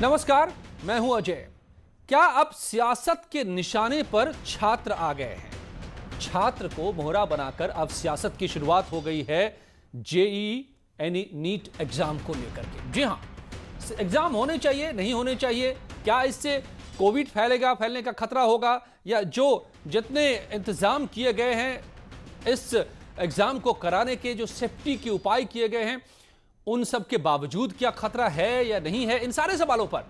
नमस्कार, मैं हूं अजय। क्या अब सियासत के निशाने पर छात्र आ गए हैं? छात्र को मोहरा बनाकर अब सियासत की शुरुआत हो गई है जेईई यानी नीट एग्जाम को लेकर के। जी हां, एग्जाम होने चाहिए, नहीं होने चाहिए, क्या इससे कोविड फैलने का खतरा होगा, या जो जितने इंतजाम किए गए हैं इस एग्जाम को कराने के, जो सेफ्टी के उपाय किए गए हैं, उन सब के बावजूद क्या खतरा है या नहीं है? इन सारे सवालों पर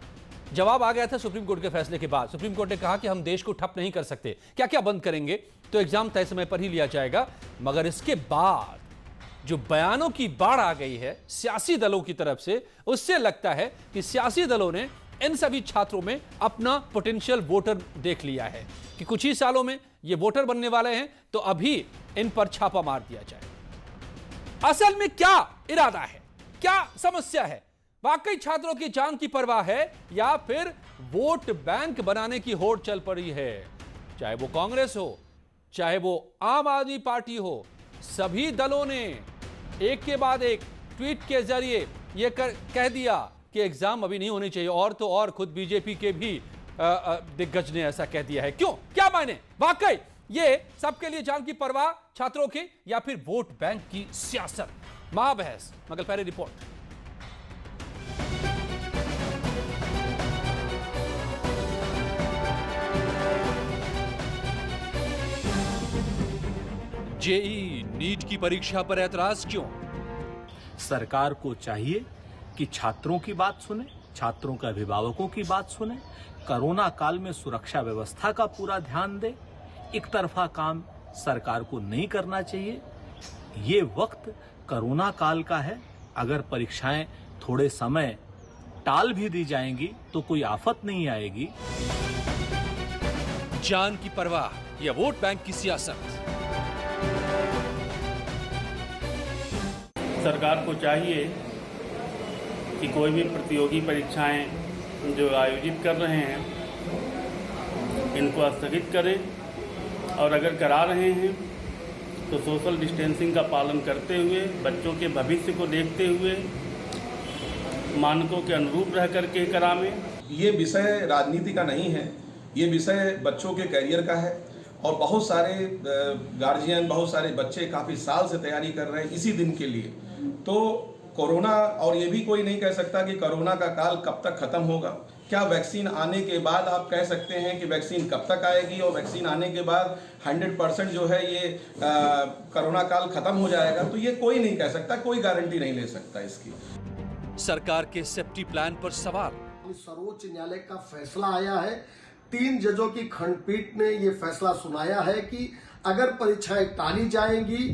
जवाब आ गया था सुप्रीम कोर्ट के फैसले के बाद। सुप्रीम कोर्ट ने कहा कि हम देश को ठप नहीं कर सकते, क्या क्या बंद करेंगे तो एग्जाम तय समय पर ही लिया जाएगा। मगर इसके बाद जो बयानों की बाढ़ आ गई है सियासी दलों की तरफ से, उससे लगता है कि सियासी दलों ने इन सभी छात्रों में अपना पोटेंशियल वोटर देख लिया है कि कुछ ही सालों में ये वोटर बनने वाले हैं, तो अभी इन पर छापा मार दिया जाए। असल में क्या इरादा है, क्या समस्या है? वाकई छात्रों की जान की परवाह है या फिर वोट बैंक बनाने की होड़ चल पड़ी है? चाहे वो कांग्रेस हो, चाहे वो आम आदमी पार्टी हो, सभी दलों ने एक के बाद एक ट्वीट के जरिए यह कह दिया कि एग्जाम अभी नहीं होनी चाहिए। और तो और खुद बीजेपी के भी दिग्गज ने ऐसा कह दिया है। क्यों, क्या माने? वाकई ये सबके लिए जान की परवाह छात्रों की या फिर वोट बैंक की सियासत? महाबहस मगर पहले रिपोर्ट। जेईई नीट की परीक्षा पर ऐतराज क्यों? सरकार को चाहिए कि छात्रों की बात सुने, छात्रों के अभिभावकों की बात सुने, कोरोना काल में सुरक्षा व्यवस्था का पूरा ध्यान दे। एक तरफा काम सरकार को नहीं करना चाहिए। ये वक्त कोरोना काल का है। अगर परीक्षाएं थोड़े समय टाल भी दी जाएंगी तो कोई आफत नहीं आएगी। जान की परवाह या वोट बैंक की सियासत? सरकार को चाहिए कि कोई भी प्रतियोगी परीक्षाएं जो आयोजित कर रहे हैं इनको स्थगित करें, और अगर करा रहे हैं तो सोशल डिस्टेंसिंग का पालन करते हुए, बच्चों के भविष्य को देखते हुए मानकों के अनुरूप रह करके करावें। ये विषय राजनीति का नहीं है, ये विषय बच्चों के करियर का है। और बहुत सारे गार्जियन, बहुत सारे बच्चे काफ़ी साल से तैयारी कर रहे हैं इसी दिन के लिए। तो कोरोना, और ये भी कोई नहीं कह सकता कि कोरोना का काल कब तक ख़त्म होगा। क्या वैक्सीन आने के बाद आप कह सकते हैं कि वैक्सीन कब तक आएगी, और वैक्सीन आने के बाद 100% जो है ये कोरोना काल ख़त्म हो जाएगा? तो ये कोई नहीं कह सकता, कोई गारंटी नहीं ले सकता इसकी। सरकार के सेफ्टी प्लान पर सवाल। सर्वोच्च न्यायालय का फैसला आया है, 3 जजों की खंडपीठ ने ये फैसला सुनाया है कि अगर परीक्षाएं टाली जाएंगी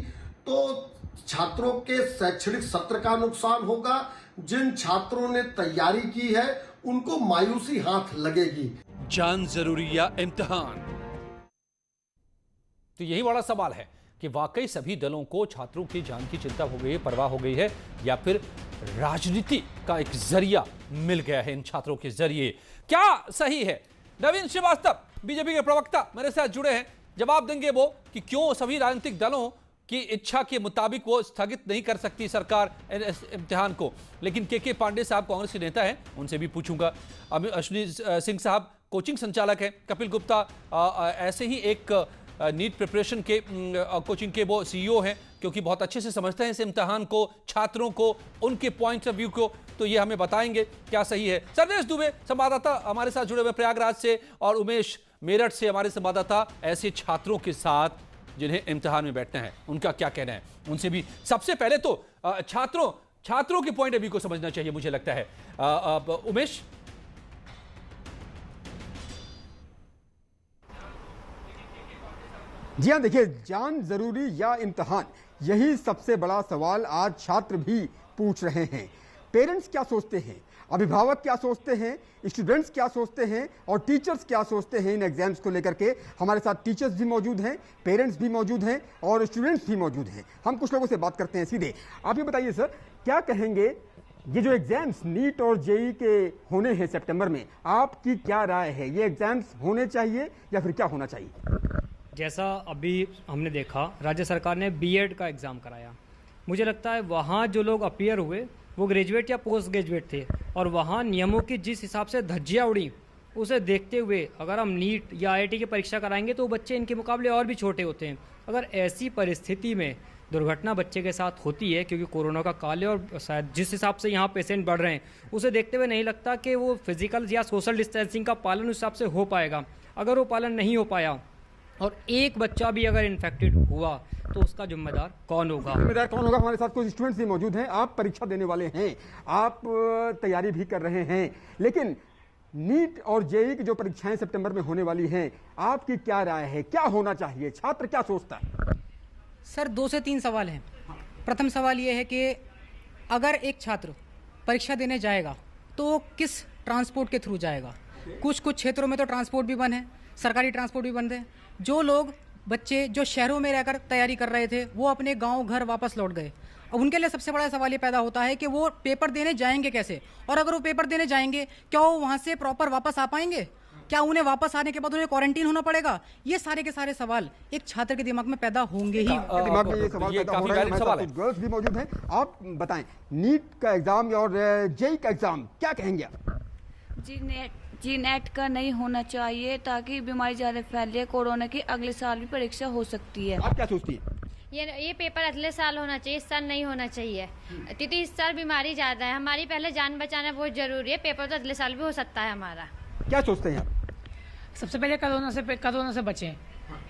तो छात्रों के शैक्षणिक सत्र का नुकसान होगा। जिन छात्रों ने तैयारी की है उनको मायूसी हाथ लगेगी। जान जरूरी या इम्तिहान? तो यही बड़ा सवाल है कि वाकई सभी दलों को छात्रों की जान की चिंता हो गई है, परवाह हो गई है, या फिर राजनीति का एक जरिया मिल गया है इन छात्रों के जरिए? क्या सही है? नवीन श्रीवास्तव बीजेपी के प्रवक्ता मेरे साथ जुड़े हैं, जवाब देंगे वो कि क्यों सभी राजनीतिक दलों की इच्छा के मुताबिक वो स्थगित नहीं कर सकती सरकार इम्तिहान को। लेकिन के पांडे साहब कांग्रेस के नेता हैं, उनसे भी पूछूंगा। अश्विनी सिंह साहब कोचिंग संचालक हैं, कपिल गुप्ता ऐसे ही एक नीट प्रिपरेशन के कोचिंग के वो सीईओ हैं, क्योंकि बहुत अच्छे से समझते हैं इस इम्तिहान को, छात्रों को, उनके पॉइंट ऑफ व्यू को, तो ये हमें बताएंगे क्या सही है। सर्वेश दुबे संवाददाता हमारे साथ जुड़े हुए प्रयागराज से, और उमेश मेरठ से हमारे संवाददाता ऐसे छात्रों के साथ जिन्हें इम्तिहान में बैठना है, उनका क्या कहना है, उनसे भी। सबसे पहले तो छात्रों के पॉइंट ऑफ व्यू को समझना चाहिए, मुझे लगता है। उमेश? जी हाँ, देखिए, जान जरूरी या इम्तिहान, यही सबसे बड़ा सवाल आज छात्र भी पूछ रहे हैं। पेरेंट्स क्या सोचते हैं, अभिभावक क्या सोचते हैं, स्टूडेंट्स क्या सोचते हैं, और टीचर्स क्या सोचते हैं इन एग्जाम्स को लेकर के? हमारे साथ टीचर्स भी मौजूद हैं, पेरेंट्स भी मौजूद हैं, और स्टूडेंट्स भी मौजूद हैं। हम कुछ लोगों से बात करते हैं सीधे। आप ये बताइए सर, क्या कहेंगे, ये जो एग्जाम्स नीट और जेईई के होने हैं सितंबर में, आपकी क्या राय है? ये एग्जाम्स होने चाहिए या फिर क्या होना चाहिए? जैसा अभी हमने देखा, राज्य सरकार ने बीएड का एग्ज़ाम कराया। मुझे लगता है वहाँ जो लोग अपीयर हुए वो ग्रेजुएट या पोस्ट ग्रेजुएट थे और वहाँ नियमों की जिस हिसाब से धज्जियाँ उड़ी, उसे देखते हुए अगर हम नीट या IIT की परीक्षा कराएंगे तो बच्चे इनके मुकाबले और भी छोटे होते हैं। अगर ऐसी परिस्थिति में दुर्घटना बच्चे के साथ होती है, क्योंकि कोरोना का काल है और शायद जिस हिसाब से यहाँ पेशेंट बढ़ रहे हैं, उसे देखते हुए नहीं लगता कि वो फिजिकल या सोशल डिस्टेंसिंग का पालन उस हिसाब से हो पाएगा। अगर वो पालन नहीं हो पाया और एक बच्चा भी अगर इन्फेक्टेड हुआ तो उसका जिम्मेदार कौन होगा? जिम्मेदार कौन होगा? हमारे साथ कुछ स्टूडेंट्स भी मौजूद हैं। आप परीक्षा देने वाले हैं, आप तैयारी भी कर रहे हैं, लेकिन नीट और जेईई की जो परीक्षाएं सितंबर में होने वाली हैं, आपकी क्या राय है? क्या होना चाहिए? छात्र क्या सोचता है? सर 2 से 3 सवाल हैं। प्रथम सवाल ये है कि अगर एक छात्र परीक्षा देने जाएगा तो किस ट्रांसपोर्ट के थ्रू जाएगा? कुछ क्षेत्रों में तो ट्रांसपोर्ट भी बंद है, सरकारी ट्रांसपोर्ट भी बंद है। जो लोग बच्चे जो शहरों में रहकर तैयारी कर रहे थे वो अपने गांव घर वापस लौट गए। अब उनके लिए सबसे बड़ा सवाल ये पैदा होता है कि वो पेपर देने जाएंगे कैसे, और अगर वो पेपर देने जाएंगे क्या वो वहाँ से प्रॉपर वापस आ पाएंगे? क्या उन्हें वापस आने के बाद उन्हें क्वारंटीन होना पड़ेगा? ये सारे के सारे सवाल एक छात्र के दिमाग में पैदा होंगे ही। दिमाग में ये सवाल पैदा हो रहा है। हमारे साथ कुछ गर्ल्स भी मौजूद हैं। आप बताएं, नीट का एग्जाम और जेईई का एग्जाम क्या कहेंगे आप? जी नेट का नहीं होना चाहिए ताकि बीमारी ज़्यादा फैले। कोरोना की अगले साल भी परीक्षा हो सकती है। आप क्या सोचती हैं? ये पेपर अगले साल होना चाहिए, इस साल नहीं होना चाहिए, क्योंकि इस साल बीमारी ज़्यादा है। हमारी पहले जान बचाना बहुत ज़रूरी है। पेपर तो अगले साल भी हो सकता है हमारा। क्या सोचते हैं आप? सबसे पहले कोरोना से बचें।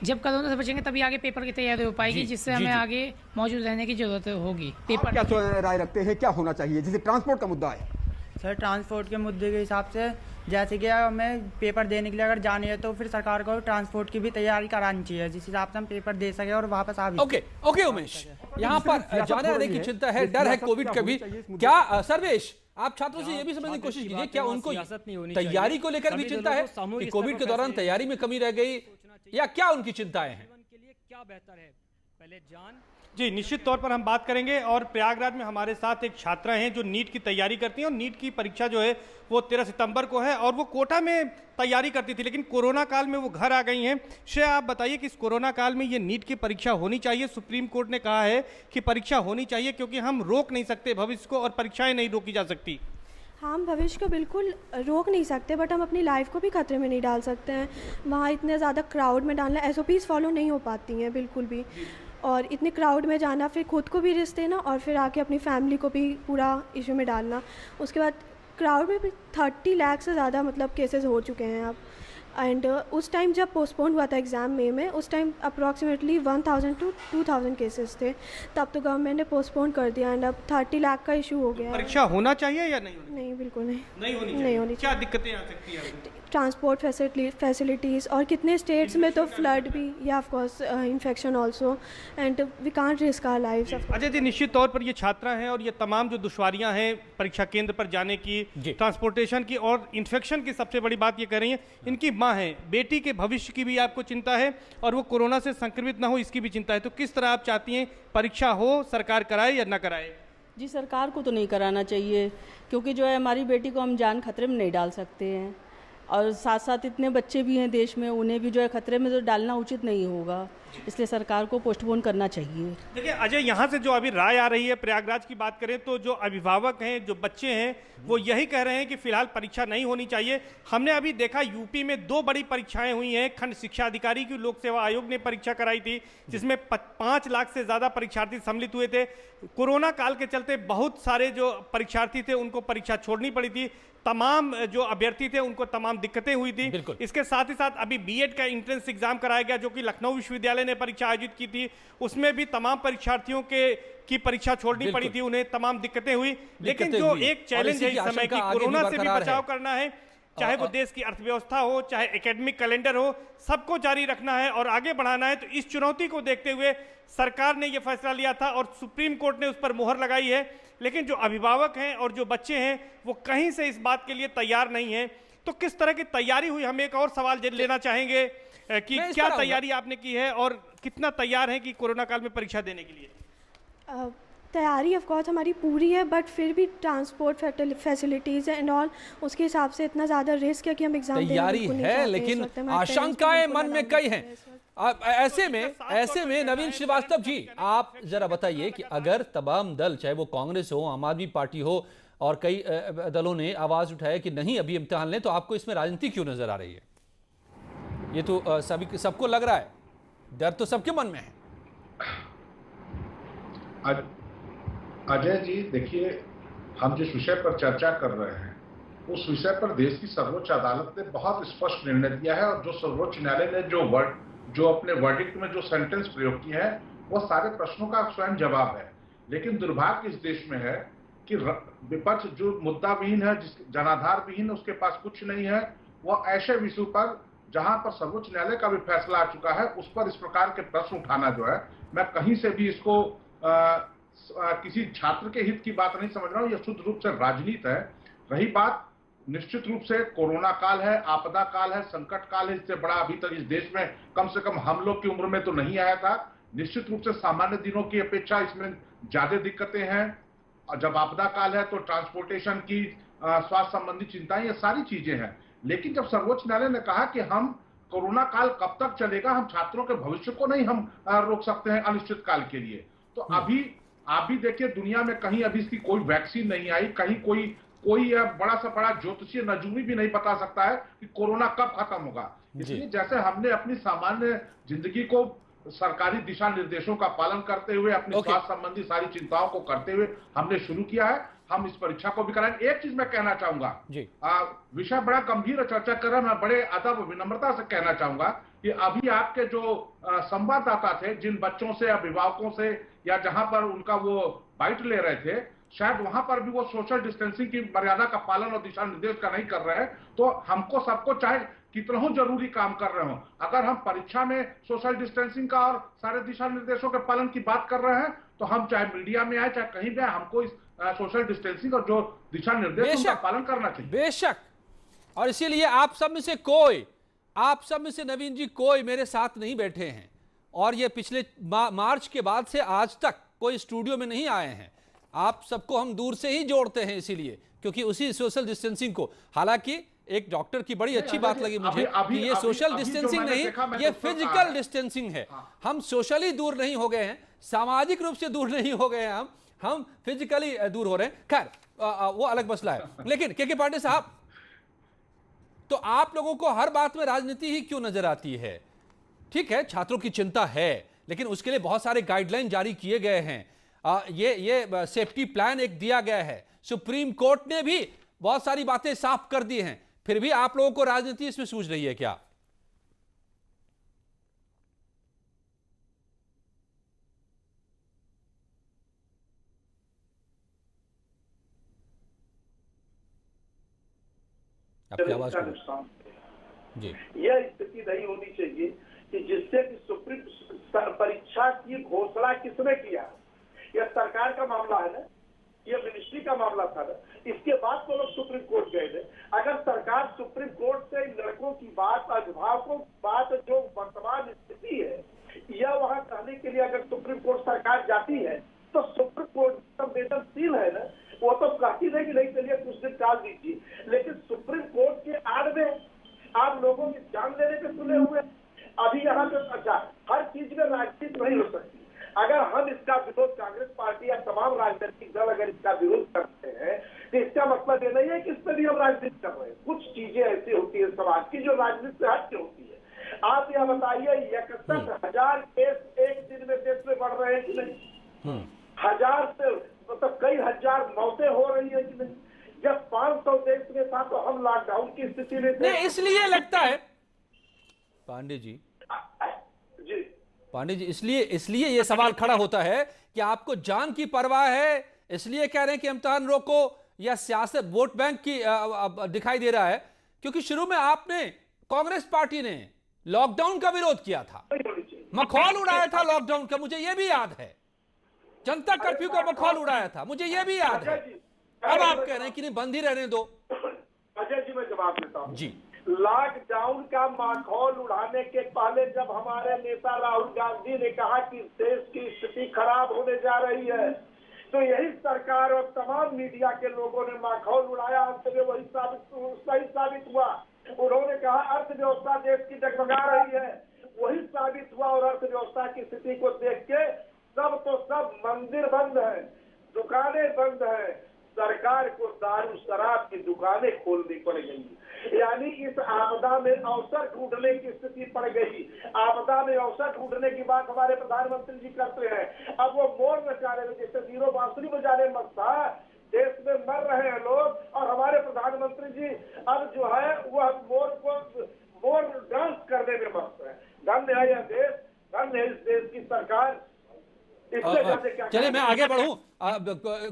जब कोरोना से बचेंगे तभी आगे पेपर की तैयारी हो पाएगी, जिससे हमें आगे मौजूद रहने की जरूरत होगी। पेपर क्या राय रखते हैं, क्या होना चाहिए? जैसे ट्रांसपोर्ट का मुद्दा है सर, ट्रांसपोर्ट के मुद्दे के हिसाब से जैसे कि हमें पेपर देने के लिए अगर जाने है तो फिर सरकार को ट्रांसपोर्ट की भी तैयारी करानी चाहिए, जिस हिसाब से हम पेपर दे सके और वापस आ भी। ओके उमेश, यहाँ पर जाने आने की चिंता है, डर है कोविड का भी। क्या सर्वेश, आप छात्रों से ये भी समझने की कोशिश कीजिए, क्या उनको तैयारी को लेकर भी चिंता है कि कोविड के दौरान तैयारी में कमी रह गई, या क्या उनकी चिंताएं हैं? क्या बेहतर है, पहले जान। जी, निश्चित तौर पर हम बात करेंगे। और प्रयागराज में हमारे साथ एक छात्रा हैं जो नीट की तैयारी करती हैं, और नीट की परीक्षा जो है वो 13 सितंबर को है, और वो कोटा में तैयारी करती थी, लेकिन कोरोना काल में वो घर आ गई हैं। श्रेया, आप बताइए कि इस कोरोना काल में ये नीट की परीक्षा होनी चाहिए? सुप्रीम कोर्ट ने कहा है कि परीक्षा होनी चाहिए क्योंकि हम रोक नहीं सकते भविष्य को, और परीक्षाएं नहीं रोकी जा सकती। हम भविष्य को बिल्कुल रोक नहीं सकते, बट हम अपनी लाइफ को भी खतरे में नहीं डाल सकते हैं। वहाँ इतने ज़्यादा क्राउड में डालना, SOPs फॉलो नहीं हो पाती हैं बिल्कुल भी, और इतने क्राउड में जाना, फिर खुद को भी रिस्क देना और फिर आके अपनी फैमिली को भी पूरा इशू में डालना। उसके बाद क्राउड में भी 30 लाख से ज़्यादा मतलब केसेस हो चुके हैं अब। एंड उस टाइम जब पोस्टपोन हुआ था एग्ज़ाम मई में, उस टाइम अप्रॉक्सीमेटली 1000 to 2000 केसेस थे। तब तो गवर्नमेंट ने पोस्टपोन कर दिया, एंड अब 30 लाख का इशू हो गया। परीक्षा होना चाहिए या नहीं? नहीं, बिल्कुल नहीं। नहीं होनी चाहिए। क्या दिक्कतें आ सकती हैं? ट्रांसपोर्ट फैसिलिटीज़, और कितने स्टेट्स में तो फ्लड भी, या of course infection also, and we can't risk our lives. Ajay ji, निश्चित तौर पर ये छात्रा हैं और ये तमाम जो दुश्वारियां हैं परीक्षा केंद्र पर जाने की, ट्रांसपोर्टेशन की और इन्फेक्शन की, सबसे बड़ी बात ये कर रही है इनकी माँ है। बेटी के भविष्य की भी आपको चिंता है और वो कोरोना से संक्रमित ना हो इसकी भी चिंता है। तो किस तरह आप चाहती हैं परीक्षा हो, सरकार कराए या ना कराए? जी, सरकार को तो नहीं कराना चाहिए, क्योंकि जो है हमारी बेटी को हम जान खतरे में नहीं डाल सकते हैं, और साथ साथ इतने बच्चे भी हैं देश में, उन्हें भी जो है खतरे में तो डालना उचित नहीं होगा, इसलिए सरकार को पोस्टपोन करना चाहिए। देखिए अजय, यहाँ से जो अभी राय आ रही है, प्रयागराज की बात करें तो जो अभिभावक हैं, जो बच्चे हैं, वो यही कह रहे हैं कि फिलहाल परीक्षा नहीं होनी चाहिए। हमने अभी देखा यूपी में 2 बड़ी परीक्षाएं हुई हैं। खंड शिक्षा अधिकारी की लोक सेवा आयोग ने परीक्षा कराई थी, जिसमें 5 लाख से ज्यादा परीक्षार्थी सम्मिलित हुए थे। कोरोना काल के चलते बहुत सारे जो परीक्षार्थी थे उनको परीक्षा छोड़नी पड़ी थी। तमाम जो अभ्यर्थी थे उनको तमाम दिक्कतें हुई थी। इसके साथ ही साथ अभी बीएड का एंट्रेंस एग्जाम कराया गया, जो कि लखनऊ विश्वविद्यालय ने परीक्षा आयोजित की थी। उसमें भी तमाम परीक्षार्थियों की परीक्षा छोड़नी पड़ी थी, उन्हें तमाम दिक्कतें हुई। लेकिन जो एक चैलेंज है इस समय की, कोरोना से भी बचाव करना है, चाहे वो देश की अर्थव्यवस्था हो, चाहे एकेडमिक कैलेंडर हो, सबको जारी रखना है और आगे बढ़ाना है। तो इस चुनौती को देखते हुए सरकार ने यह फैसला लिया था और सुप्रीम कोर्ट ने उस पर मोहर लगाई है। लेकिन जो अभिभावक हैं और जो बच्चे हैं वो कहीं से इस बात के लिए तैयार नहीं हैं। तो किस तरह की तैयारी हुई, हम एक और सवाल लेना चाहेंगे कि क्या तैयारी आपने की है और कितना तैयार है कि कोरोना काल में परीक्षा देने के लिए? तैयारी ऑफ कोर्स हमारी पूरी है, बट फिर भी ट्रांसपोर्ट फैसिलिटीज़ एंड ऑल, उसके हिसाब से इतना ज़्यादा रिस्क है कि हम एग्जाम तैयारी है, लेकिन आशंकाएं मन में कई हैं। ऐसे में नवीन श्रीवास्तव जी, आप जरा बताइए कि अगर तमाम दल, चाहे वो कांग्रेस हो, आम आदमी पार्टी हो, और कई दलों ने आवाज उठाया कि नहीं अभी इम्तिहान लें, तो आपको इसमें राजनीति क्यों नजर आ रही है? ये तो सबको लग रहा है, डर तो सबके मन में है। अजय जी देखिए, हम जिस विषय पर चर्चा कर रहे हैं उस विषय पर देश की सर्वोच्च अदालत ने बहुत स्पष्ट निर्णय दिया है, और जो सर्वोच्च न्यायालय ने जो अपने वर्डिक्ट में जो सेंटेंस प्रयोग किए हैं वो सारे प्रश्नों का स्वयं जवाब है। लेकिन दुर्भाग्य इस देश में है कि विपक्ष जो मुद्दा विहीन है, जिस जनाधार विहीन, उसके पास कुछ नहीं है, वो ऐसे विषयों पर जहां पर सर्वोच्च न्यायालय का भी फैसला आ चुका है उस पर इस प्रकार के प्रश्न उठाना जो है, मैं कहीं से भी इसको किसी छात्र के हित की बात नहीं समझ रहा हूं, यह शुद्ध रूप से राजनीति है। रही बात, निश्चित रूप से कोरोना काल है, आपदा काल है, संकट काल है, इससे बड़ा अभी तक इस देश में कम से कम हम लोग की उम्र में तो नहीं आया था। निश्चित रूप से सामान्य दिनों की अपेक्षा इसमें ज्यादा दिक्कतें हैं, और जब आपदा काल है तो ट्रांसपोर्टेशन की, स्वास्थ्य संबंधी चिंताएं, ये सारी चीजें हैं। लेकिन जब सर्वोच्च न्यायालय ने कहा कि हम कोरोना काल कब तक चलेगा, हम छात्रों के भविष्य को नहीं हम रोक सकते हैं अनिश्चित काल के लिए, तो अभी आप भी देखिए दुनिया में कहीं अभी इसकी कोई वैक्सीन नहीं आई, कहीं कोई बड़ा सा बड़ा ज्योतिषीय नजूमी भी नहीं बता सकता है कि कोरोना कब खत्म होगा। इसलिए जैसे हमने अपनी सामान्य जिंदगी को सरकारी दिशा निर्देशों का पालन करते हुए, अपनी स्वास्थ्य संबंधी सारी चिंताओं को करते हुए हमने शुरू किया है, हम इस परीक्षा को भी कराएंगे। एक चीज मैं कहना चाहूंगा, विषय बड़ा गंभीर चर्चा कर रहा, मैं बड़े अदब विनम्रता से कहना चाहूंगा कि अभी आपके जो संवाददाता थे, जिन बच्चों से, अभिभावकों से, या जहां पर उनका वो बाइट ले रहे थे, शायद वहां पर भी वो सोशल डिस्टेंसिंग की मर्यादा का पालन और दिशा निर्देश का नहीं कर रहे हैं। तो हमको सबको, चाहे कितना हो जरूरी काम कर रहे हो, अगर हम परीक्षा में सोशल डिस्टेंसिंग का और सारे दिशा निर्देशों के पालन की बात कर रहे हैं, तो हम चाहे मीडिया में आए, चाहे कहीं भी आए, हमको इस सोशल डिस्टेंसिंग और जो दिशा निर्देश उनका पालन करना चाहिए। बेशक, और इसीलिए आप सब में से नवीन जी कोई मेरे साथ नहीं बैठे हैं, और ये पिछले मार्च के बाद से आज तक कोई स्टूडियो में नहीं आए हैं। आप सबको हम दूर से ही जोड़ते हैं, इसीलिए क्योंकि उसी सोशल डिस्टेंसिंग को, हालांकि एक डॉक्टर की बड़ी अच्छी बात लगी मुझे कि ये सोशल डिस्टेंसिंग नहीं, ये फिजिकल डिस्टेंसिंग है। हम सोशली दूर नहीं हो गए हैं, सामाजिक रूप से दूर नहीं हो गए हैं, हम फिजिकली दूर हो रहे हैं। खैर वो अलग मसला है। लेकिन के पांडे साहब, तो आप लोगों को हर बात में राजनीति ही क्यों नजर आती है? ठीक है, छात्रों की चिंता है, लेकिन उसके लिए बहुत सारे गाइडलाइन जारी किए गए हैं, ये सेफ्टी प्लान एक दिया गया है, सुप्रीम कोर्ट ने भी बहुत सारी बातें साफ कर दी हैं, फिर भी आप लोगों को राजनीति इसमें सूझ रही है क्या? आपकी आवाज जी। यह स्थिति नहीं होनी चाहिए कि जिससे कि सुप्रीम परीक्षा की घोषणा किसने किया, यह सरकार का मामला है ना, यह मिनिस्ट्री का मामला था ना, इसके बाद तो लोग सुप्रीम कोर्ट गए थे। अगर सरकार सुप्रीम कोर्ट से लड़कों की बात, अभिभावकों की बात, जो वर्तमान स्थिति है, यह वहां कहने के लिए अगर सुप्रीम कोर्ट सरकार जाती है तो सुप्रीम कोर्ट संवेदनशील है ना, वो तो कहती नहीं कि नहीं चलिए कुछ दिन टाल दीजिए, लेकिन सुप्रीम कोर्ट के आड़ में आप लोगों की जान लेने पे सुने हुए अभी यहाँ पे। अच्छा, हर चीज में राजनीति नहीं हो सकती। अगर हम इसका विरोध, कांग्रेस पार्टी या तमाम राजनीतिक दल अगर इसका विरोध करते हैं, तो इसका मतलब ये नहीं है कि इस पर भी हम राजनीति कर रहे हैं। कुछ चीजें ऐसी होती है समाज की जो राजनीति से हट के होती है। आप यह बताइए, 61,000 केस एक दिन में देश में बढ़ रहे हैं कि नहीं? 1000 से मतलब कई हजार मौतें हो रही है कि नहीं? जब 500 देश में था तो हम लॉकडाउन की स्थिति में थे। इसलिए लगता है पांडे जी, इसलिए ये सवाल खड़ा होता है कि आपको जान की परवाह है, इसलिए कह रहे हैं कि इम्तिहान रोको, या सियासत वोट बैंक की दिखाई दे रहा है? क्योंकि शुरू में आपने, कांग्रेस पार्टी ने लॉकडाउन का विरोध किया था, मखौल उड़ाया था लॉकडाउन का, मुझे यह भी याद है, जनता कर्फ्यू का मखौल उड़ाया था, मुझे यह भी याद है। अब आप कह रहे हैं कि नहीं, बंद ही रहने दो। अजय जी, मैं जवाब देता हूं जी। लॉकडाउन का माहौल उड़ाने के पहले जब हमारे नेता राहुल गांधी ने कहा कि देश की स्थिति खराब होने जा रही है, तो यही सरकार और तमाम मीडिया के लोगों ने माहौल उड़ाया, अंत में वही सही साबित हुआ। उन्होंने कहा अर्थव्यवस्था देश की डगमगा रही है, वही साबित हुआ और अर्थव्यवस्था की स्थिति को देख के सब तो सब मंदिर बंद है, दुकानें बंद है, सरकार को दारू शराब की दुकानें खोलनी पड़ गई। यानी इस आपदा में अवसर ढूंढने की स्थिति पड़ गई। आपदा में अवसर ढूंढने की बात हमारे प्रधानमंत्री जी करते हैं। अब वो मोर नचा रहे, जैसे जीरो बांसुरी बजाने मत था, देश में मर रहे हैं लोग और हमारे प्रधानमंत्री जी अब जो है वह मोर डांस करने में मस्त है। धन्य है यह देश, धन्य है इस देश की सरकार। चलिए मैं आगे बढ़ूं।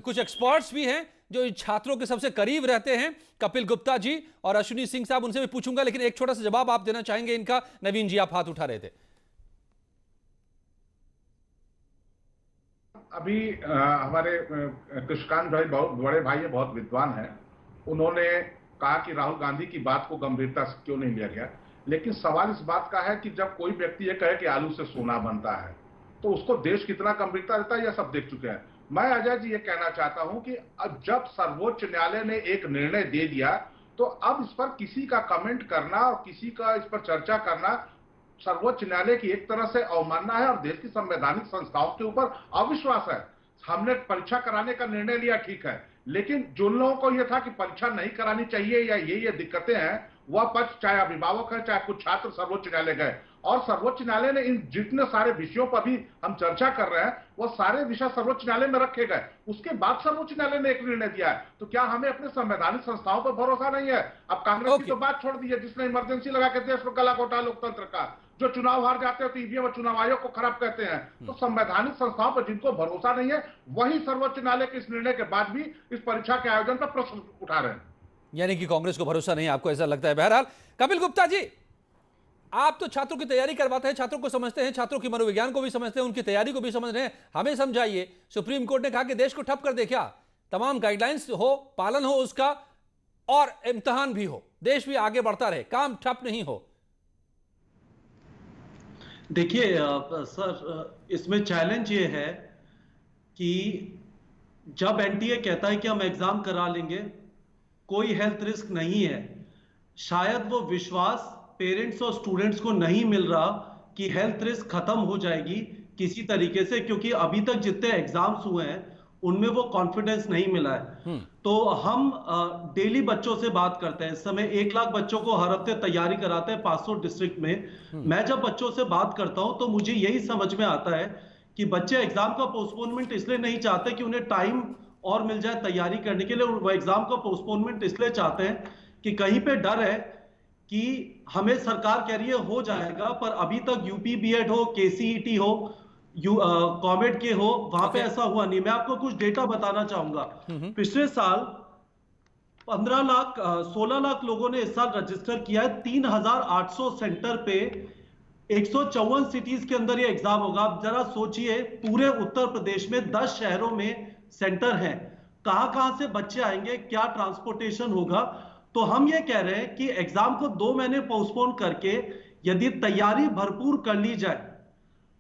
कुछ एक्सपर्ट्स भी हैं जो छात्रों के सबसे करीब रहते हैं, कपिल गुप्ता जी और अश्विनी सिंह साहब, उनसे भी पूछूंगा, लेकिन एक छोटा सा जवाब आप देना चाहेंगे इनका। नवीन जी, आप हाथ उठा रहे थे। अभी हमारे कृष्णकांत भाई बहुत बड़े भाई है, बहुत विद्वान है, उन्होंने कहा कि राहुल गांधी की बात को गंभीरता से क्यों नहीं लिया गया। लेकिन सवाल इस बात का है कि जब कोई व्यक्ति ये कहे कि आलू से सोना बनता है तो उसको देश कितना गंभीरता देता है, यह सब देख चुके हैं। मैं अजय जी ये कहना चाहता हूं कि अब जब सर्वोच्च न्यायालय ने एक निर्णय दे दिया तो अब इस पर किसी का कमेंट करना और किसी का इस पर चर्चा करना सर्वोच्च न्यायालय की एक तरह से अवमानना है और देश की संवैधानिक संस्थाओं के ऊपर अविश्वास है। हमने परीक्षा कराने का निर्णय लिया, ठीक है, लेकिन जिन लोगों को यह था कि परीक्षा नहीं करानी चाहिए या ये दिक्कतें हैं, वह पक्ष चाहे अभिभावक है चाहे कुछ छात्र सर्वोच्च न्यायालय गए और सर्वोच्च न्यायालय ने इन जितने सारे विषयों पर भी हम चर्चा कर रहे हैं वो सारे विषय सर्वोच्च न्यायालय में रखे गए। उसके बाद सर्वोच्च न्यायालय ने एक निर्णय दिया है। तो क्या हमें अपने संवैधानिक संस्थाओं पर भरोसा नहीं है? अब कांग्रेस की तो बात छोड़ दी है, जिसने इमरजेंसी लगा के देश में गला घोटा लोकतंत्र का, जो चुनाव हार जाते हैं तो ईवीएम और चुनाव आयोग को खराब कहते हैं। तो संवैधानिक संस्थाओं पर जिनको भरोसा नहीं है वही सर्वोच्च न्यायालय के इस निर्णय के बाद भी इस परीक्षा के आयोजन पर प्रश्न उठा रहे हैं। यानी कि कांग्रेस को भरोसा नहीं, आपको ऐसा लगता है। बहरहाल कपिल गुप्ता जी, आप तो छात्रों की तैयारी करवाते हैं, छात्रों को समझते हैं, छात्रों की मनोविज्ञान को भी समझते हैं, उनकी तैयारी को भी समझ रहे हैं। हमें समझाइए, सुप्रीम कोर्ट ने कहा कि देश को ठप कर दे, क्या तमाम गाइडलाइंस हो, पालन हो उसका, और इम्तिहान भी हो, देश भी आगे बढ़ता रहे, काम ठप नहीं हो? देखिए सर, इसमें चैलेंज ये है कि जब एनटीए कहता है कि हम एग्जाम करा लेंगे, कोई हेल्थ रिस्क नहीं है, शायद वो विश्वास पेरेंट्स और स्टूडेंट्स को नहीं मिल रहा कि हेल्थ रिस्क खत्म हो जाएगी किसी तरीके से, क्योंकि अभी तक जितने एग्जाम्स हुए हैं उनमें वो कॉन्फिडेंस नहीं मिला है। तो हम डेली बच्चों से बात करते हैं। इस समय 1 लाख बच्चों को हर हफ्ते तैयारी कराते हैं 500 डिस्ट्रिक्ट में। मैं जब बच्चों से बात करता हूं तो मुझे यही समझ में आता है कि बच्चे एग्जाम का पोस्टपोनमेंट इसलिए नहीं चाहते कि उन्हें टाइम और मिल जाए तैयारी करने के लिए, वो एग्जाम का पोस्टपोनमेंट इसलिए चाहते हैं कि कहीं पे डर है कि हमें सरकार कह रही है हो जाएगा, पर अभी तक यूपी बीएड हो, केसीईटी हो, कॉमेड के हो, वहां पे ऐसा हुआ नहीं। मैं आपको कुछ डेटा बताना चाहूंगा। पिछले साल 16 लाख लोगों ने इस साल रजिस्टर किया है। 3800 सेंटर पे 154 सिटीज के अंदर ये एग्जाम होगा। आप जरा सोचिए, पूरे उत्तर प्रदेश में 10 शहरों में सेंटर हैं, कहां से बच्चे आएंगे, क्या ट्रांसपोर्टेशन होगा। तो हम ये कह रहे हैं कि एग्जाम को 2 महीने पोस्टपोन करके यदि तैयारी भरपूर कर ली जाए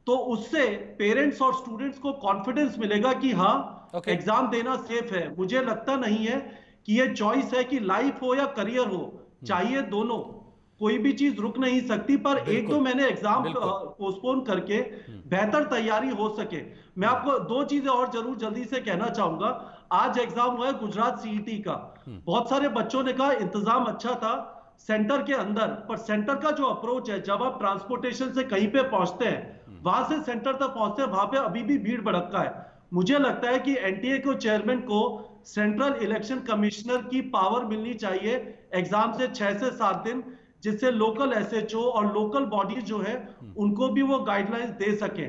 तो उससे पेरेंट्स और स्टूडेंट्स को कॉन्फिडेंस मिलेगा कि हाँ एग्जाम देना सेफ है। मुझे लगता नहीं है कि ये चॉइस है कि लाइफ हो या करियर हो, चाहिए दोनों, कोई भी चीज रुक नहीं सकती, पर 1-2 महीने एग्जाम पोस्टपोन करके बेहतर तैयारी हो सके। मैं आपको 2 चीजें और जरूर जल्दी से कहना चाहूंगा। आज एग्जाम हुआ है गुजरात सीईटी का। बहुत सारे बच्चों ने कहा इंतजाम अच्छा था सेंटर के अंदर, पर सेंटर का जो अप्रोच है, जब आप ट्रांसपोर्टेशन से कहीं पे पहुंचते हैं, वहां से सेंटर तक पहुंचते हैं, वहां पे अभी भी भीड़ भड़का है। मुझे लगता है कि एनटीए को चेयरमैन को सेंट्रल इलेक्शन कमिश्नर की पावर मिलनी चाहिए एग्जाम से 6 से 7 दिन, जिससे लोकल एसएचओ और लोकल बॉडी जो है उनको भी वो गाइडलाइंस दे सके।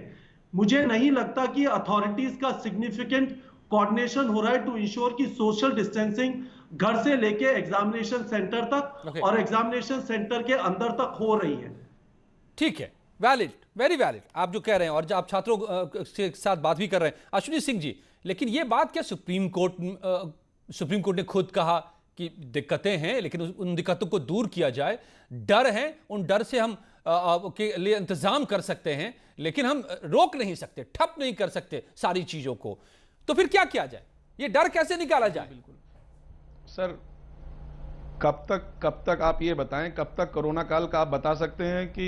मुझे नहीं लगता कि अथॉरिटीज का सिग्निफिकेंट कोऑर्डिनेशन हो रहा है टू इंश्योर कि सोशल डिस्टेंसिंग घर से लेके एग्जामिनेशन सेंटर तक और एग्जामिनेशन सेंटर के अंदर तक हो रही है। ठीक है, वैलिड, वेरी वैलिड आप जो कह रहे हैं, और आप छात्रों के साथ बात भी कर रहे हैं अश्विनी सिंह जी। लेकिन ये बात क्या सुप्रीम कोर्ट ने खुद कहा कि दिक्कतें हैं, लेकिन उन दिक्कतों को दूर किया जाए, डर है, उन डर से हम के लिए इंतजाम कर सकते हैं, लेकिन हम रोक नहीं सकते, ठप नहीं कर सकते सारी चीजों को। तो फिर क्या किया जाए, ये डर कैसे निकाला जाए? बिल्कुल सर, कब तक आप ये बताएं, कब तक कोरोना काल का आप बता सकते हैं कि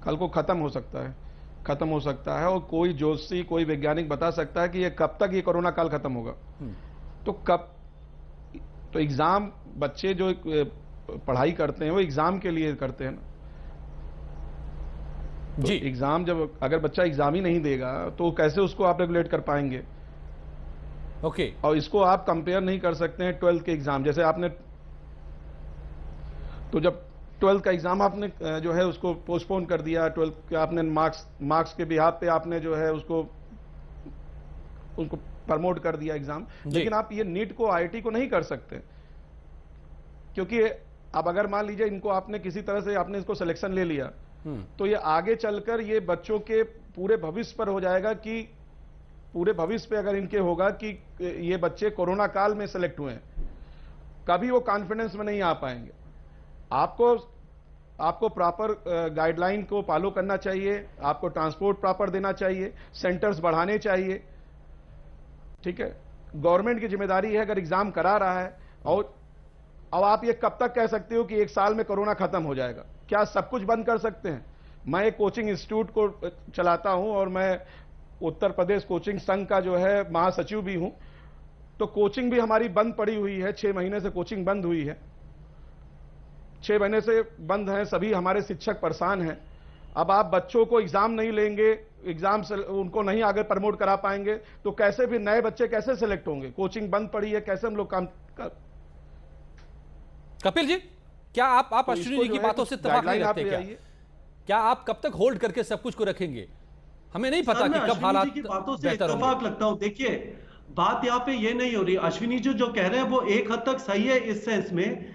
कल को खत्म हो सकता है और कोई जोशी, कोई वैज्ञानिक बता सकता है कि ये कब तक ये कोरोना काल खत्म होगा। तो एग्जाम, बच्चे जो पढ़ाई करते हैं वो एग्जाम के लिए करते हैं ना। तो एग्जाम, जब अगर बच्चा एग्जाम ही नहीं देगा तो कैसे उसको आप रेगुलेट कर पाएंगे? ओके। और इसको आप कंपेयर नहीं कर सकते हैं 12th के एग्जाम, जैसे आपने, तो जब 12th का एग्जाम आपने जो है उसको पोस्टपोन कर दिया, 12th के आपने मार्क्स के बिहाफ पे आपने जो है उसको प्रमोट कर दिया एग्जाम, लेकिन आप ये नीट को, IIT को नहीं कर सकते, क्योंकि अब अगर मान लीजिए इनको आपने किसी तरह से आपने इसको सिलेक्शन ले लिया तो ये आगे चलकर ये बच्चों के पूरे भविष्य पर हो जाएगा कि पूरे भविष्य पे अगर इनके होगा कि ये बच्चे कोरोना काल में सिलेक्ट हुए हैं, कभी वो कॉन्फिडेंस में नहीं आ पाएंगे। आपको प्रॉपर गाइडलाइन को फॉलो करना चाहिए, आपको ट्रांसपोर्ट प्रॉपर देना चाहिए, सेंटर्स बढ़ाने चाहिए, ठीक है। गवर्नमेंट की जिम्मेदारी है अगर एग्जाम करा रहा है। और अब आप ये कब तक कह सकते हो कि 1 साल में कोरोना खत्म हो जाएगा? क्या सब कुछ बंद कर सकते हैं? मैं एक कोचिंग इंस्टीट्यूट को चलाता हूं और मैं उत्तर प्रदेश कोचिंग संघ का जो है महासचिव भी हूं, तो कोचिंग भी हमारी बंद पड़ी हुई है। 6 महीने से कोचिंग बंद हुई है, 6 महीने से बंद है, सभी हमारे शिक्षक परेशान हैं। अब आप बच्चों को एग्जाम नहीं लेंगे, एग्जाम से उनको नहीं आगे प्रमोट करा पाएंगे, तो कैसे भी नए बच्चे कैसे सिलेक्ट होंगे? कोचिंग बंद पड़ी है, कैसे हम लोग काम कर... कपिल जी, क्या आप अश्विनी जी की बातों से इत्तेफाक नहीं रखते क्या आप कब तक होल्ड करके सब कुछ को रखेंगे? हमें नहीं पता कि कब हालात की बातों से बेहतर होंगे। इत्तेफाक लगता हूं। देखिए, बात यहाँ पे ये नहीं हो रही, अश्विनी जी जो कह रहे हैं वो एक हद तक सही है इस सेंस में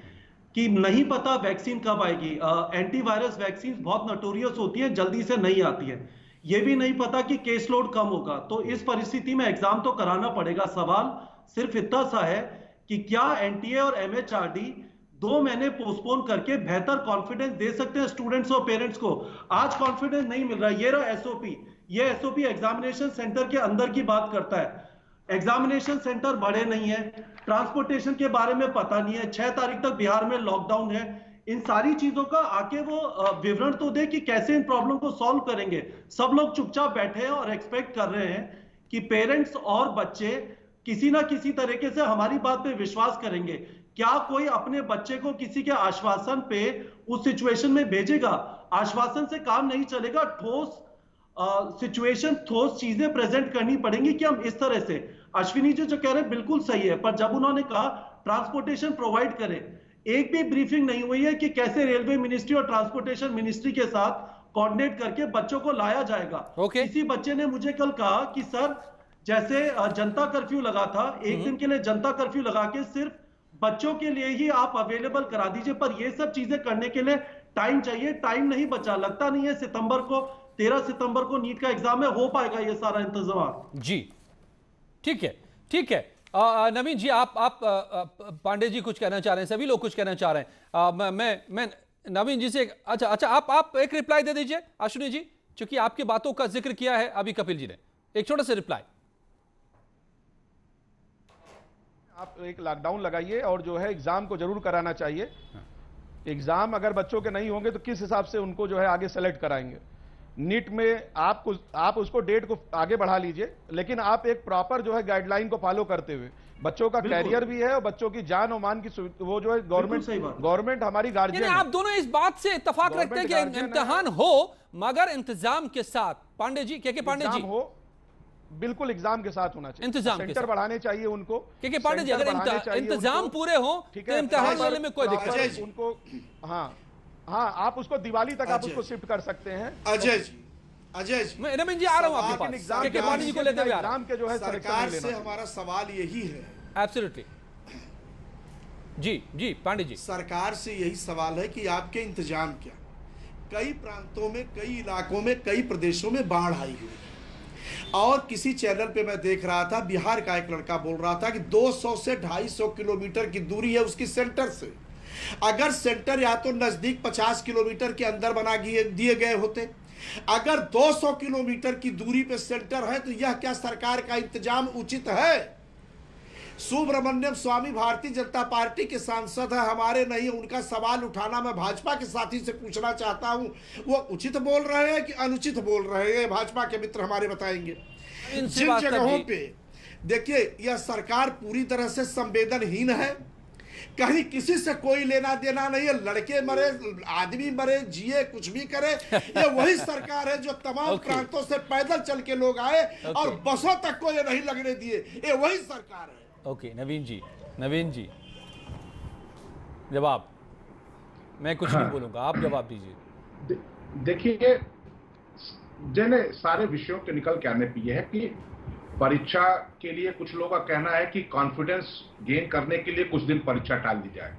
कि नहीं पता वैक्सीन कब आएगी। एंटीवायरस वैक्सीन बहुत नोटोरियस होती है, जल्दी से नहीं आती है। ये भी नहीं पता कि केस लोड कम होगा, तो इस परिस्थिति में एग्जाम तो कराना पड़ेगा। सवाल सिर्फ इतना सा है कि क्या एनटीए और MHRD 2 महीने पोस्टपोन करके बेहतर कॉन्फिडेंस दे सकते हैं स्टूडेंट्स और पेरेंट्स को? आज कॉन्फिडेंस नहीं मिल रहा। ये रहा एसओपी, ये एसओपी एग्जामिनेशन सेंटर के अंदर की बात करता है। एग्जामिनेशन सेंटर बड़े नहीं है, ट्रांसपोर्टेशन के बारे में पता नहीं है, 6 तारीख तक बिहार में लॉकडाउन है। इन सारी चीजों का आके वो विवरण तो दे कि कैसे इन प्रॉब्लम को सॉल्व करेंगे। सब लोग चुपचाप बैठे हैं और एक्सपेक्ट कर रहे हैं कि पेरेंट्स और बच्चे किसी ना किसी तरीके से हमारी बात पे विश्वास करेंगे। क्या कोई अपने बच्चे को किसी के आश्वासन पे उस सिचुएशन में भेजेगा? आश्वासन से काम नहीं चलेगा। ठोस सिचुएशन, ठोस चीजें प्रेजेंट करनी पड़ेंगी कि हम इस तरह से, अश्विनी जी जो कह रहे हैं बिल्कुल सही है, पर जब उन्होंने कहा ट्रांसपोर्टेशन प्रोवाइड करें, एक भी ब्रीफिंग नहीं हुई है कि कैसे रेलवे मिनिस्ट्री और ट्रांसपोर्टेशन मिनिस्ट्री के साथ कोऑर्डिनेट करके बच्चों को लाया जाएगा। किसी बच्चे ने मुझे कल कहा कि सर, जैसे जनता कर्फ्यू लगा था, एक दिन के लिए जनता कर्फ्यू लगा के सिर्फ बच्चों के लिए ही आप अवेलेबल करा दीजिए, पर ये सब चीजें करने के लिए टाइम चाहिए। टाइम नहीं बचा, लगता नहीं है सितंबर को, 13 सितंबर को नीट का एग्जाम है, हो पाएगा ये सारा इंतजाम। जी ठीक है, ठीक है। नवीन जी, आप पांडे जी कुछ कहना चाह रहे हैं, सभी लोग कुछ कहना चाह रहे हैं। मैं नवीन जी से अच्छा आप एक रिप्लाई दे दीजिए अश्विनी जी, क्योंकि आपकी बातों का जिक्र किया है अभी कपिल जी ने, एक छोटा सा रिप्लाई। आप एक लॉकडाउन लगाइए और जो है एग्जाम को जरूर कराना चाहिए। एग्जाम अगर बच्चों के नहीं होंगे तो किस हिसाब से उनको जो है आगे सेलेक्ट कराएंगे? नीट में आप उसको डेट को आगे बढ़ा लीजिए, लेकिन आप एक प्रॉपर जो है गाइडलाइन को फॉलो करते हुए, बच्चों का कैरियर भी है और बच्चों की जान और मान की वो जो है गवर्नमेंट हमारी गार्जियन। आप दोनों इस बात से इत्तेफाक रखते हैं कि इम्तिहान हो मगर इंतजाम के साथ। पांडे जी, के पांडे जी, हो बिल्कुल एग्जाम के साथ होना चाहिए, इंतजाम सेंटर बढ़ाने चाहिए उनको। क्योंकि पांडे जी, अगर इंतजाम पूरे हो तो इम्तिहान लेने में कोई दिक्कत नहीं उनको। हाँ, आप उसको दिवाली तक आप उसको शिफ्ट कर सकते हैं। अजय जी, मैं रमन जी आ रहा हूं आपके पास, के पांडे जी को लेते हुए आ रहा हूं। एग्जाम के जो है सरकार से हमारा सवाल यही है। एब्सोल्युटली जी पांडे जी, सरकार से यही सवाल है कि आपके इंतजाम क्या? कई प्रांतों में, कई इलाकों में, कई प्रदेशों में बाढ़ आई हुई, और किसी चैनल पे मैं देख रहा था, बिहार का एक लड़का बोल रहा था कि 200 से 250 किलोमीटर की दूरी है उसकी सेंटर से। अगर सेंटर या तो नजदीक 50 किलोमीटर के अंदर बना दिए गए होते, अगर 200 किलोमीटर की दूरी पे सेंटर है, तो यह क्या सरकार का इंतजाम उचित है? सुब्रमण्यम स्वामी भारतीय जनता पार्टी के सांसद है, हमारे नहीं। उनका सवाल उठाना मैं भाजपा के साथी से पूछना चाहता हूं, वो उचित बोल रहे हैं कि अनुचित बोल रहे हैं? भाजपा के मित्र हमारे बताएंगे। जिन जगहों पे देखिए यह सरकार पूरी तरह से संवेदनहीन है, कहीं किसी से कोई लेना देना नहीं है, लड़के मरे, आदमी मरे, जिए, कुछ भी करे, ये वही सरकार है जो तमाम प्रांतों से पैदल चल के लोग आए और बसों तक को ये नहीं लगने दिए, ये वही सरकार है। ओके, नवीन जी जवाब। मैं कुछ नहीं बोलूंगा, आप जवाब दीजिए। देखिए, जिन सारे विषयों के निकल के आने पे है कि परीक्षा के लिए कुछ लोगों का कहना है कि कॉन्फिडेंस गेन करने के लिए कुछ दिन परीक्षा टाल दी जाए।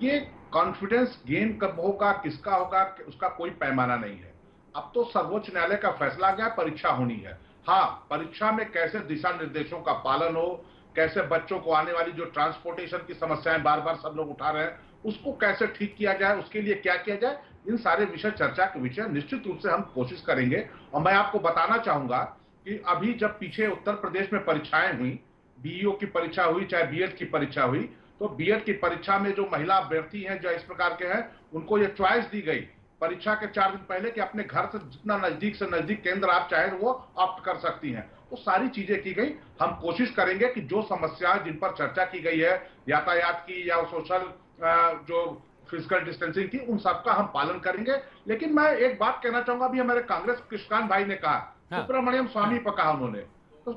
ये कॉन्फिडेंस गेन कब होगा, किसका होगा, उसका कोई पैमाना नहीं है। अब तो सर्वोच्च न्यायालय का फैसला आ गया, परीक्षा होनी है। हाँ, परीक्षा में कैसे दिशा निर्देशों का पालन हो, कैसे बच्चों को आने वाली जो ट्रांसपोर्टेशन की समस्याएं बार बार सब लोग उठा रहे हैं, उसको कैसे ठीक किया जाए, उसके लिए क्या किया जाए, इन सारे विषय चर्चा के विषय निश्चित रूप से हम कोशिश करेंगे। और मैं आपको बताना चाहूंगा कि अभी जब पीछे उत्तर प्रदेश में परीक्षाएं हुई, बीईओ की परीक्षा हुई, चाहे बीएड की परीक्षा हुई, तो बीएड की परीक्षा में जो महिला अभ्यर्थी हैं जो इस प्रकार के हैं, उनको ये चॉइस दी गई परीक्षा के 4 दिन पहले कि अपने घर से जितना नजदीक से नजदीक केंद्र आप चाहें वो ऑप्ट कर सकती हैं। तो सारी चीजें की गई। हम कोशिश करेंगे कि जो समस्याएं जिन पर चर्चा की गई है, यातायात की या सोशल जो फिजिकल डिस्टेंसिंग की, उन सबका हम पालन करेंगे। लेकिन मैं एक बात कहना चाहूंगा, अभी हमारे कांग्रेस कृष्णकांत भाई ने कहा, सुब्रमण्यम स्वामी पर कहा उन्होंने, तो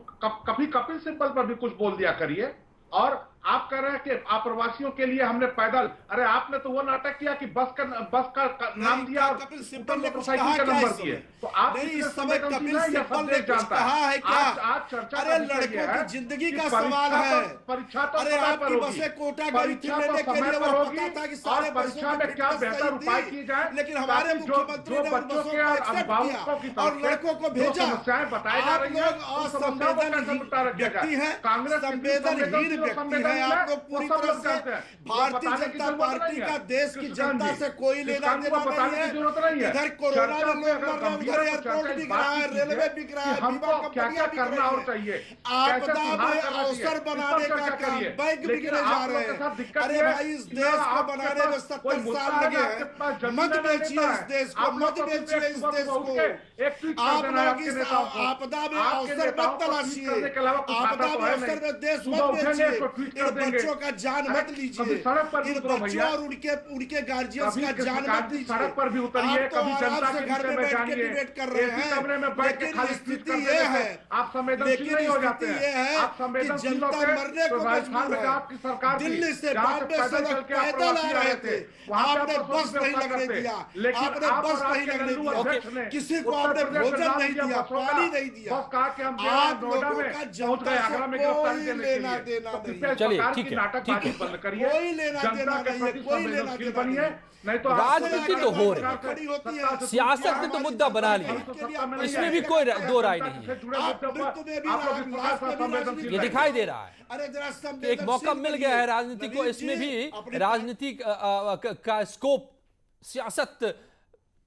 कभी कपिल सिब्बल पर भी कुछ बोल दिया करिए। और आप कह रहे हैं कि आप्रवासियों के लिए हमने पैदल, अरे आपने तो वो नाटक किया कि बस का नाम दिया और कपिल सिब्बल ने मोटरसाइकिल के नंबर दिए। तो आप इस समय कपिल सिब्बल ने कुछ कहा है क्या? आज चर्चा, अरे लड़कों की जिंदगी का सवाल है। परीक्षा तो अरे आपकी बसें कोटा गई थी लेने के लिए, वो पता था कि सारे परीक्षा में क्या बेहतर उपाय किए जाए, लेकिन हमारे मुख्यमंत्री ने बच्चों के और अभिभावकों की और लड़कों को भेजा। समस्याएं बताई जा रही है, असंवेदनहीन व्यक्ति है, संवेदनहीन व्यक्ति है। आप लोग पूरी तरह से भारतीय जनता पार्टी का देश की जनता से कोई लेना देना नहीं है। इधर कोरोना में लोग मर रहे हैं, उधर एयरपोर्ट बिक रहा है, रेलवे बिक रहा है, बीमा कंपनियां बिक रही है, आपदा में अवसर बनाने का काम बैंक बिकने जा रहे हैं। अरे भाई, इस देश को बनाने में 70 साल लगे हैं। मत बेचिए इस देश को, मत बेचिए इस देश को। आप लोग इस आपदा में अवसर मत तलाशिए, आपदा में अवसर में देश मत बेचिए। इन बच्चों का जान मत लीजिए, इन बच्चों और उनके गार्जियंस का जान मत लीजिए। सड़क पर भी उतरिए, आप तो आराम से घर में बैठ के डिबेट कर रहे हैं, लेकिन स्थिति ये है, आप संवेदनशील नहीं हो जाते हैं, आप कि जनता मरने को मजबूर है। दिल्ली से बॉम्बे से लोग पैदल आ रहे थे, आपने बस नहीं लगने दिया, आपने बस नहीं लगने दिया, किसी को आपने भोजन नहीं दिया, पानी नहीं दिया। आप लोगों का जनता से कोई लेना देना नहीं। चलिए, ठीक है, कोई लेना देना नहीं है, कोई लेना देना नहीं है। नहीं तो राजनीति तो हो रही है, सियासत ने तो मुद्दा बना लिया, इसमें भी कोई दो राय नहीं है। ये दिखाई दे रहा है, एक मौका मिल गया है राजनीति को, इसमें भी राजनीति का स्कोप, सियासत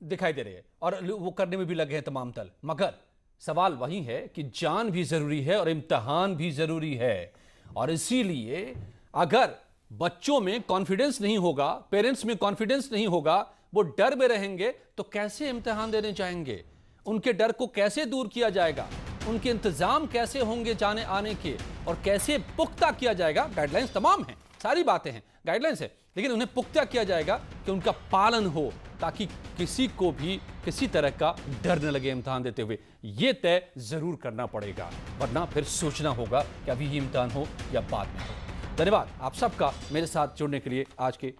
दिखाई दे रही है और वो करने में भी लगे हैं तमाम दल। मगर सवाल वही है कि जान भी जरूरी है और इम्तिहान भी जरूरी है। और इसीलिए अगर बच्चों में कॉन्फिडेंस नहीं होगा, पेरेंट्स में कॉन्फिडेंस नहीं होगा, वो डर में रहेंगे, तो कैसे इम्तिहान देने जाएंगे? उनके डर को कैसे दूर किया जाएगा? उनके इंतजाम कैसे होंगे जाने आने के, और कैसे पुख्ता किया जाएगा? गाइडलाइंस तमाम हैं, सारी बातें हैं, गाइडलाइंस है, लेकिन उन्हें पुख्ता किया जाएगा कि उनका पालन हो, ताकि किसी को भी किसी तरह का डर न लगे इम्तिहान देते हुए। यह तय जरूर करना पड़ेगा, वरना फिर सोचना होगा कि अभी ये इम्तिहान हो या बाद में हो। धन्यवाद आप सबका मेरे साथ जुड़ने के लिए आज के